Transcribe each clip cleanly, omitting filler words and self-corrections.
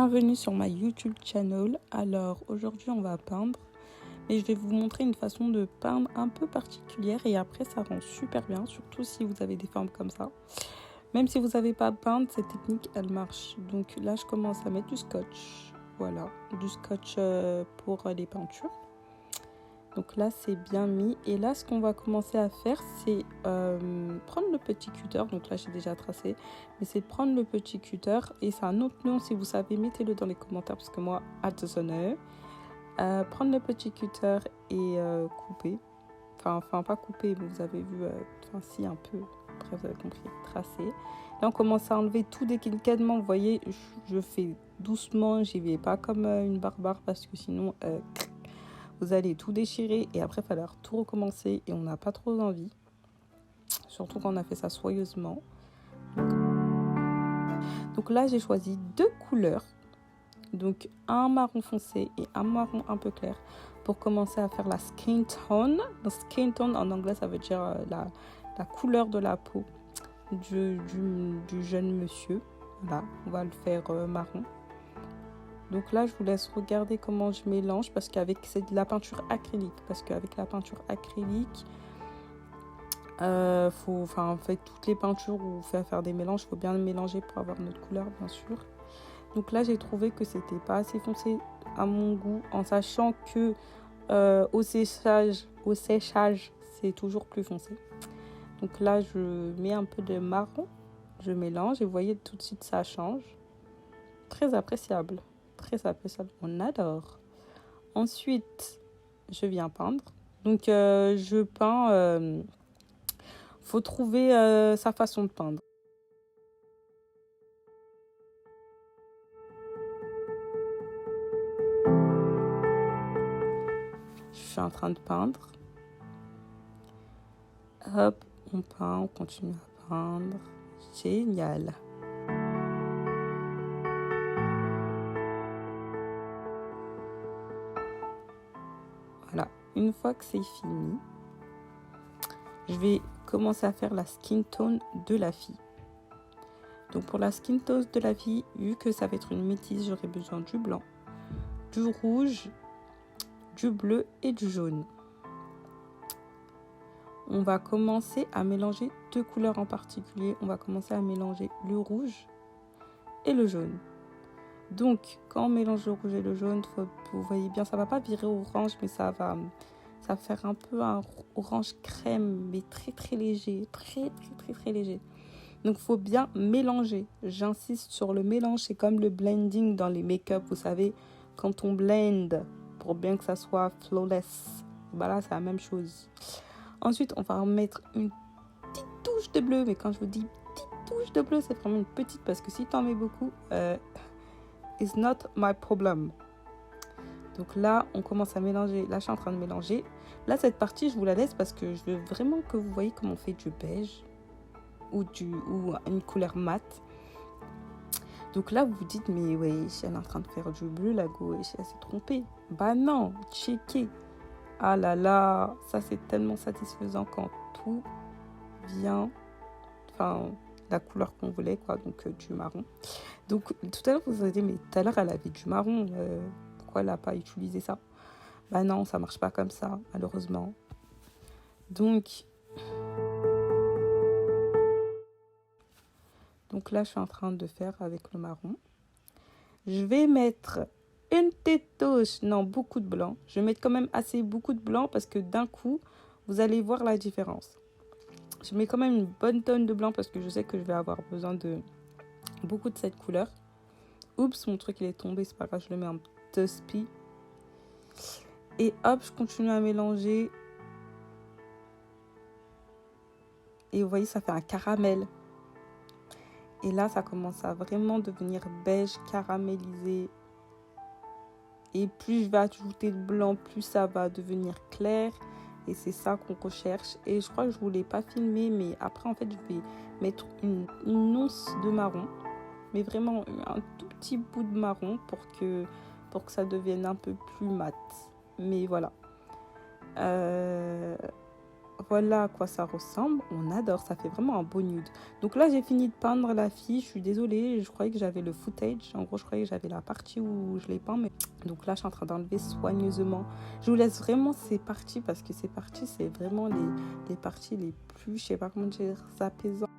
Bienvenue sur ma YouTube channel. Alors aujourd'hui on va peindre, mais je vais vous montrer une façon de peindre un peu particulière et après ça rend super bien, surtout si vous avez des formes comme ça. Même si vous n'avez pas à peindre, cette technique elle marche. Donc là je commence à mettre du scotch, voilà, du scotch pour les peintures. Donc là c'est bien mis et là ce qu'on va commencer à faire c'est prendre le petit cutter. Donc là j'ai déjà tracé, mais c'est de prendre le petit cutter et c'est un autre nom, si vous savez mettez-le dans les commentaires parce que moi I don't know. Prendre le petit cutter et couper, enfin pas couper mais vous avez vu, si un peu, après vous avez compris, tracer. Là on commence à enlever tout délicatement, vous voyez je fais doucement, j'y vais pas comme une barbare parce que sinon vous allez tout déchirer et après il va falloir tout recommencer et on n'a pas trop envie. Surtout quand on a fait ça soigneusement. Donc là j'ai choisi deux couleurs. Donc un marron foncé et un marron un peu clair pour commencer à faire la skin tone. La skin tone en anglais ça veut dire la couleur de la peau du jeune monsieur. Là on va le faire marron. Donc là, je vous laisse regarder comment je mélange parce qu'avec c'est de la peinture acrylique. Parce qu'avec la peinture acrylique, en fait, toutes les peintures où vous faites faire des mélanges, il faut bien le mélanger pour avoir notre couleur, bien sûr. Donc là, j'ai trouvé que c'était pas assez foncé à mon goût, en sachant que au séchage, c'est toujours plus foncé. Donc là, je mets un peu de marron, je mélange et vous voyez tout de suite ça change. Très appréciable. Très appréciable, on adore. Ensuite, je viens peindre. Donc, je peins. Faut trouver sa façon de peindre. Je suis en train de peindre. Hop, on peint, on continue à peindre. Génial. Voilà, une fois que c'est fini, je vais commencer à faire la skin tone de la fille. Donc pour la skin tone de la fille, vu que ça va être une métisse, j'aurai besoin du blanc, du rouge, du bleu et du jaune. On va commencer à mélanger deux couleurs en particulier. On va commencer à mélanger le rouge et le jaune. Donc quand on mélange le rouge et le jaune, vous voyez bien, ça va pas virer orange, mais ça va faire un peu un orange crème, mais très léger, très léger. Donc il faut bien mélanger. J'insiste sur le mélange, c'est comme le blending dans les make-up, vous savez, quand on blend pour bien que ça soit flawless. Voilà, c'est la même chose. Ensuite, on va remettre une petite touche de bleu, mais quand je vous dis petite touche de bleu, c'est vraiment une petite parce que si tu en mets beaucoup, it's not my problem. Donc là, on commence à mélanger. Là, je suis en train de mélanger. Là, cette partie, je vous la laisse parce que je veux vraiment que vous voyez comment on fait du beige ou une couleur mate. Donc là, vous vous dites, mais ouais, elle est en train de faire du bleu, la gauche, elle s'est trompée. Bah non, checkez. Ah là là, ça c'est tellement satisfaisant quand tout vient, la couleur qu'on voulait, quoi, donc du marron. Donc tout à l'heure, vous avez dit, mais tout à l'heure, elle avait du marron, pourquoi elle n'a pas utilisé ça? Bah non, ça marche pas comme ça, malheureusement. Donc là, je suis en train de faire avec le marron. Je vais mettre une petite touche, non, beaucoup de blanc. Je vais mettre quand même beaucoup de blanc parce que d'un coup, vous allez voir la différence. Je mets quand même une bonne tonne de blanc parce que je sais que je vais avoir besoin de beaucoup de cette couleur. Oups, mon truc il est tombé, c'est pas grave, je le mets en dusty. Et hop, je continue à mélanger. Et vous voyez, ça fait un caramel. Et là, ça commence à vraiment devenir beige, caramélisé. Et plus je vais ajouter de blanc, plus ça va devenir clair. Et c'est ça qu'on recherche. Et je crois que je ne voulais pas filmer, mais après, en fait, je vais mettre une once de marron. Mais vraiment, un tout petit bout de marron pour que ça devienne un peu plus mat. Mais voilà. voilà à quoi ça ressemble. On adore, ça fait vraiment un beau nude. Donc là, j'ai fini de peindre la fille. Je suis désolée, je croyais que j'avais le footage. En gros, je croyais que j'avais la partie où je l'ai peint. Mais... Donc là, je suis en train d'enlever soigneusement. Je vous laisse vraiment ces parties parce que ces parties, c'est vraiment les parties les plus, je sais pas comment dire, apaisantes.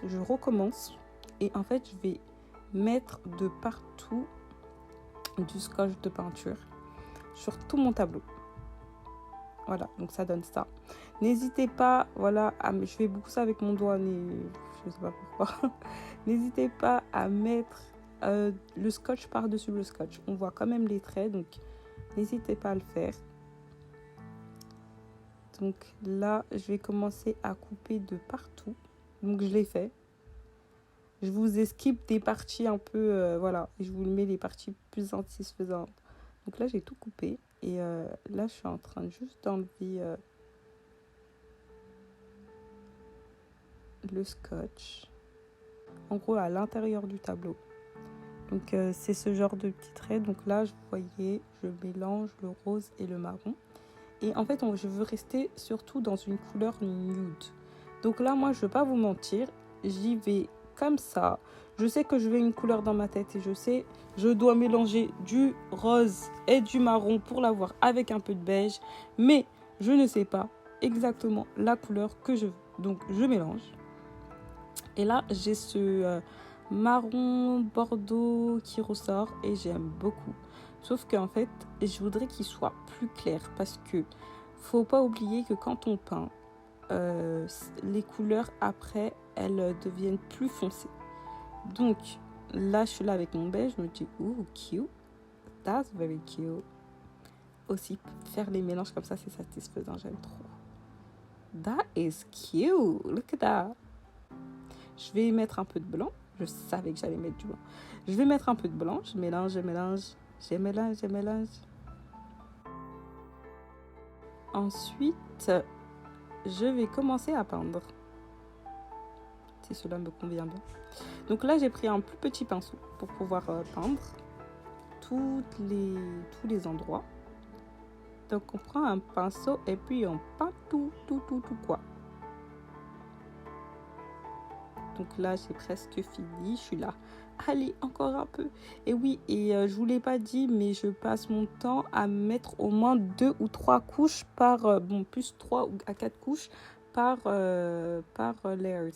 Je recommence et en fait je vais mettre de partout du scotch de peinture sur tout mon tableau. Voilà, donc ça donne ça. N'hésitez pas, voilà, je fais beaucoup ça avec mon doigt, mais je sais pas pourquoi. N'hésitez pas à mettre le scotch par-dessus le scotch. On voit quand même les traits, donc n'hésitez pas à le faire. Donc là, je vais commencer à couper de partout. Donc je l'ai fait. Je vous esquive des parties un peu, voilà, et je vous mets les parties plus satisfaisantes. Donc là, j'ai tout coupé. Et là, je suis en train juste d'enlever le scotch. En gros, à l'intérieur du tableau. Donc c'est ce genre de petits traits. Donc là, vous voyez, je mélange le rose et le marron. Et en fait, je veux rester surtout dans une couleur nude. Donc là, moi, je ne veux pas vous mentir. J'y vais comme ça. Je sais que je veux une couleur dans ma tête et je dois mélanger du rose et du marron pour l'avoir avec un peu de beige. Mais je ne sais pas exactement la couleur que je veux. Donc, je mélange. Et là, j'ai ce marron bordeaux qui ressort et j'aime beaucoup. Sauf qu'en fait, je voudrais qu'il soit plus clair parce que faut pas oublier que quand on peint, les couleurs après, elles deviennent plus foncées. Donc là, je suis là avec mon beige, je me dis, oh, cute, that's very cute. Aussi, faire les mélanges comme ça, c'est satisfaisant, j'aime trop. That is cute, look at that. Je vais mettre un peu de blanc. Je savais que j'allais mettre du blanc. Je vais mettre un peu de blanc. Je mélange, je mélange. Je mélange, je mélange. Ensuite, je vais commencer à peindre. Si cela me convient bien. Donc là, j'ai pris un plus petit pinceau pour pouvoir peindre tous les endroits. Donc on prend un pinceau et puis on peint tout quoi. Donc là, j'ai presque fini. Je suis là. Allez, encore un peu. Et oui, et je vous l'ai pas dit, mais je passe mon temps à mettre au moins 2 ou 3 couches par... plus 3 à 4 couches par layers.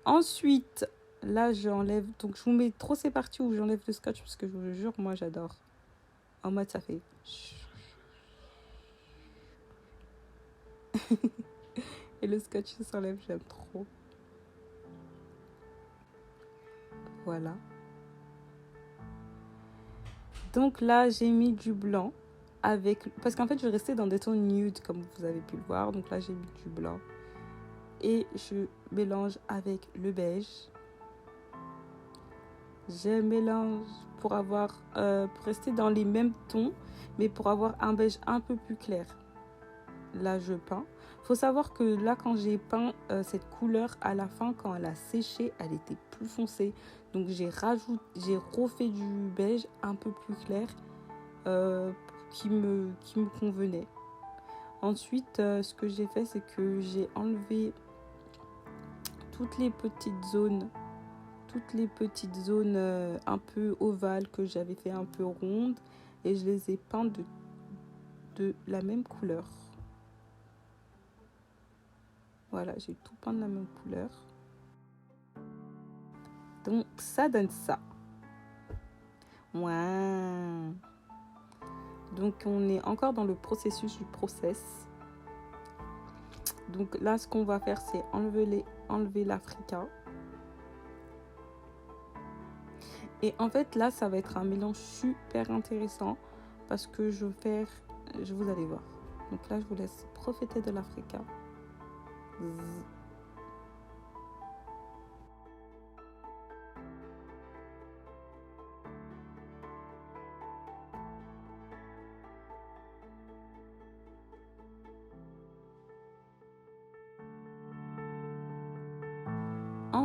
Ensuite, là, j'enlève... Donc, je vous mets trop ces parties où j'enlève le scotch parce que je vous jure, moi, j'adore. En mode, ça fait... Et le scotch s'enlève, j'aime trop. Voilà. Donc là, j'ai mis du blanc avec... Parce qu'en fait, je restais dans des tons nude, comme vous avez pu le voir. Donc là, j'ai mis du blanc. Et je mélange avec le beige. Je mélange pour rester dans les mêmes tons, mais pour avoir un beige un peu plus clair. Là, je peins. Il faut savoir que là, quand j'ai peint cette couleur, à la fin, quand elle a séché, elle était plus foncée. Donc, j'ai refait du beige un peu plus clair qui me convenait. Ensuite, ce que j'ai fait, c'est que j'ai enlevé toutes les petites zones un peu ovales que j'avais fait un peu rondes et je les ai peintes de la même couleur. Voilà, j'ai tout peint de la même couleur. Donc, ça donne ça. Ouais. Donc, on est encore dans le processus du process. Donc là, ce qu'on va faire, c'est enlever l'Africa. Et en fait, là, ça va être un mélange super intéressant parce que vous allez voir. Donc là, je vous laisse profiter de l'Africa.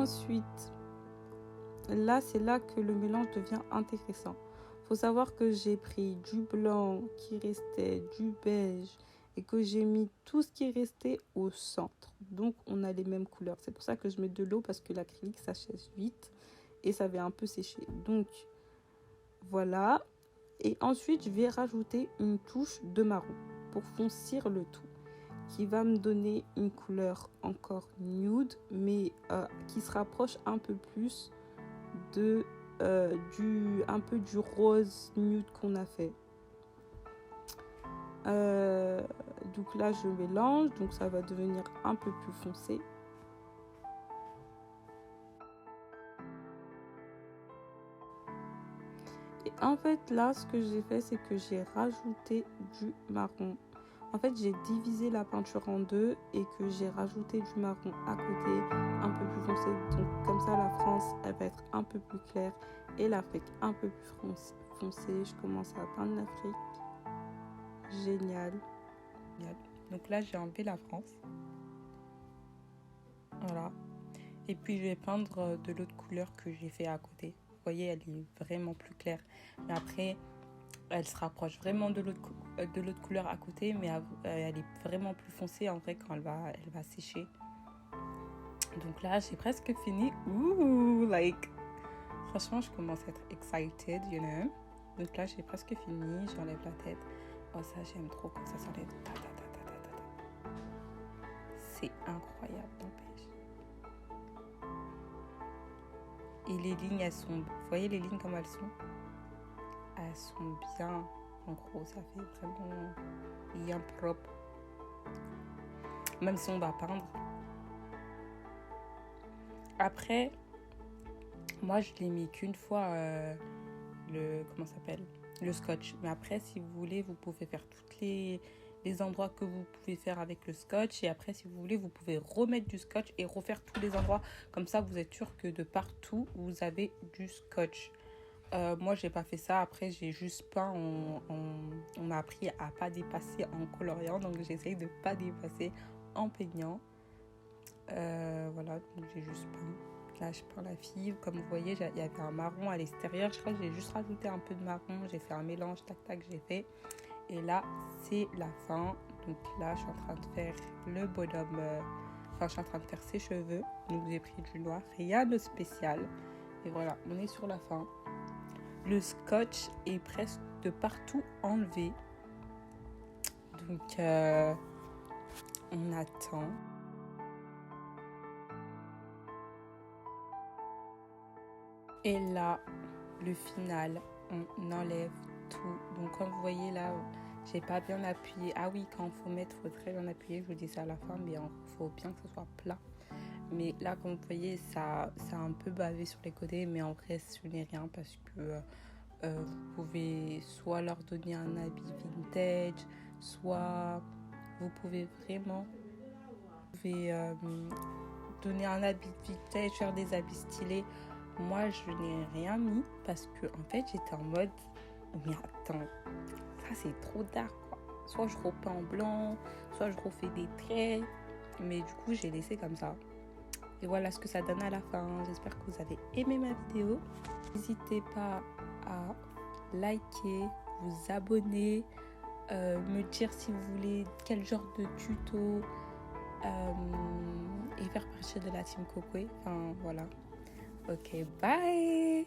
ensuite, là, c'est là que le mélange devient intéressant. Il faut savoir que j'ai pris du blanc qui restait, du beige, et que j'ai mis tout ce qui restait au centre. Donc, on a les mêmes couleurs. C'est pour ça que je mets de l'eau, parce que l'acrylique, ça sèche vite et ça avait un peu séché. Donc, voilà. Et ensuite, je vais rajouter une touche de marron pour foncir le tout, qui va me donner une couleur encore nude, mais qui se rapproche un peu plus de un peu du rose nude qu'on a fait. Donc là, je mélange, donc ça va devenir un peu plus foncé. Et en fait, là, ce que j'ai fait, c'est que j'ai rajouté du marron. En fait, j'ai divisé la peinture en deux et que j'ai rajouté du marron à côté, un peu plus foncé. Donc, comme ça, la France, elle va être un peu plus claire et l'Afrique un peu plus foncée. Je commence à peindre l'Afrique. Génial. Donc là, j'ai enlevé la France. Voilà. Et puis, je vais peindre de l'autre couleur que j'ai fait à côté. Vous voyez, elle est vraiment plus claire. Mais après, elle se rapproche vraiment de l'autre couleur à côté, mais elle est vraiment plus foncée en vrai quand elle va sécher. Donc là, j'ai presque fini. Ouh, franchement, je commence à être excited, you know. Donc là, j'ai presque fini. J'enlève la tête. Oh, ça, j'aime trop quand ça s'enlève. C'est incroyable, n'empêche. Et les lignes, elles sont... Vous voyez les lignes comme elles sont? Elles sont bien. En gros, ça fait vraiment bien propre. Même si on va peindre. Après, moi, je l'ai mis qu'une fois le scotch. Mais après, si vous voulez, vous pouvez faire tous les endroits que vous pouvez faire avec le scotch. Et après, si vous voulez, vous pouvez remettre du scotch et refaire tous les endroits. Comme ça, vous êtes sûr que de partout, vous avez du scotch. Moi, j'ai pas fait ça. Après, j'ai juste peint. On m'a appris à pas dépasser en coloriant. Donc, j'essaye de pas dépasser en peignant. Voilà, donc j'ai juste peint. Là, je peins la fibre. Comme vous voyez, il y avait un marron à l'extérieur. Je crois que j'ai juste rajouté un peu de marron. J'ai fait un mélange, tac, tac, j'ai fait. Et là, c'est la fin. Donc là, je suis en train de faire le bonhomme. Je suis en train de faire ses cheveux. Donc, j'ai pris du noir. Rien de spécial. Et voilà, on est sur la fin. Le scotch est presque de partout enlevé. Donc, on attend. Et là, le final, on enlève tout. Donc, comme vous voyez là, j'ai pas bien appuyé. Ah oui, quand il faut mettre, il faut très bien appuyer. Je vous dis ça à la fin, mais il faut bien que ce soit plat. Mais là, comme vous voyez, ça a un peu bavé sur les côtés. Mais en vrai, ce n'est rien parce que vous pouvez soit leur donner un habit vintage, soit vous pouvez vraiment donner un habit vintage, faire des habits stylés. Moi, je n'ai rien mis parce que en fait, j'étais en mode mais attends, ça c'est trop dark quoi. Soit je repeins en blanc, soit je refais des traits. Mais du coup, j'ai laissé comme ça. Et voilà ce que ça donne à la fin. J'espère que vous avez aimé ma vidéo. N'hésitez pas à liker, vous abonner, me dire si vous voulez quel genre de tuto et faire partie de la team Kokwe. Enfin, voilà. Ok, bye!